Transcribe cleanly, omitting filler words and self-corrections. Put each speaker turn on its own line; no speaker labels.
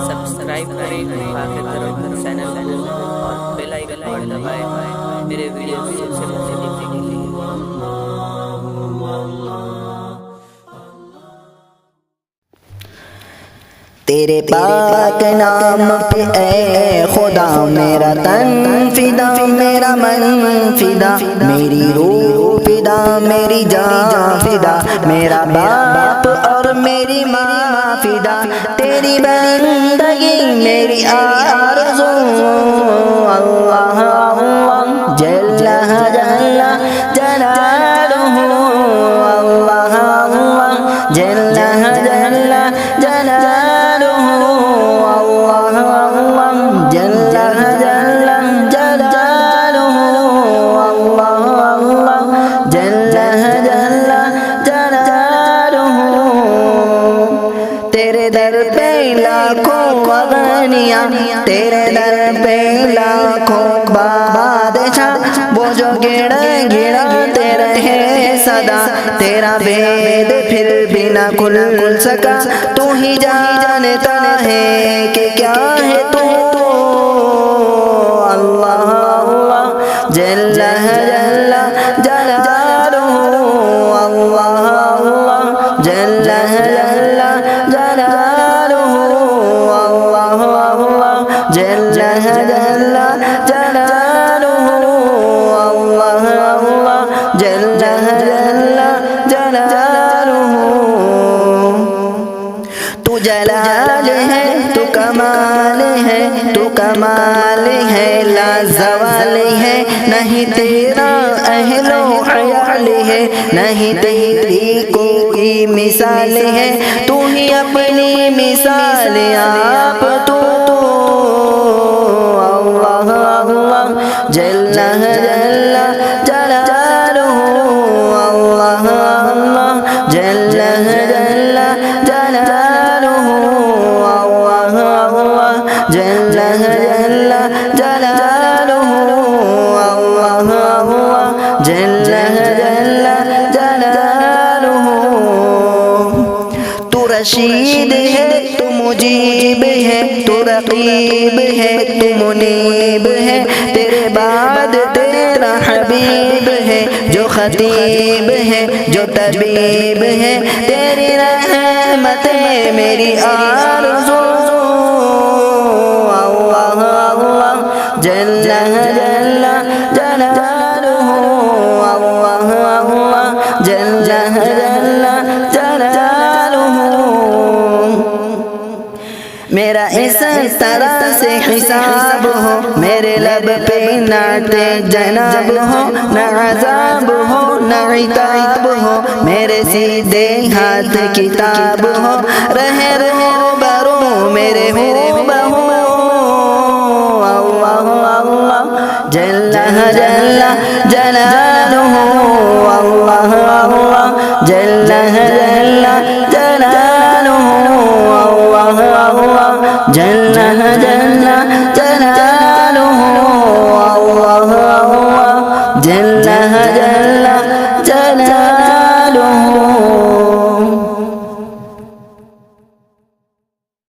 Subscribe کریں حفاظت کرو چینل اور بیل آئیکن دبائیں میرے ویڈیو سب سے پہلے دیکھنے کے لیے۔
تیرے پاک نام پہ اے خدا میرا تن فدا میرا من فدا میری روح فدا میری جان فدا میرا باپ اور میری ماں فدا تیری بندگی میری آرزو اللہ اللہ جل جل جلالہ اللہ اللہ جل جل جلالہ تیرے در پہ لاکھوں اغنیاں تیرے در پہ لاکھوں بادشاہ وہ جو گڑاتے رہے صدا تیرا بید پھر بھی نہ کھل سکا تو ہی جانتا ہے کہ کیا ہے تو اللہ اللہ جل جل جلالہ اللہ اللہ جل جل جلالہ اللہ اللہ جل جل جلالہ اللہ اللہ جل جل جلالہ تو جلال ہے تو کمال ہے تو کمال ہے لا زوال ہے نہیں تیرا اہل و عیال ہے نہیں تیری کوئی مثال ہے تو ہی اپنی مثال آپ تو اللہ اللہ جل جل جلالہ اللہ اللہ جل جل جلالہ اللہ اللہ جل جل جلالہ اللہ اللہ جل جل جلالہ تو رشید ہے تو مجیب ہے تو رقیب ہے تو منیب ہے تیرے بعد تیرا حبیب ہے جو خطیب ہے جو طبیب ہے تیری رحمت ہے میری آرزو اللہ اللہ جل جل جلالہ اللہ اللہ جل جل جلالہ میرا اس طرح سے حساب ہو میرے لب پہ نعت جناب ہو نہ عذاب ہو نہ عتاب ہو میرے سیدھے ہاتھ کتاب ہو رہے برو میرے ہو بہو اللہ اللہ جل جل جلالہ اللہ اللہ جل جل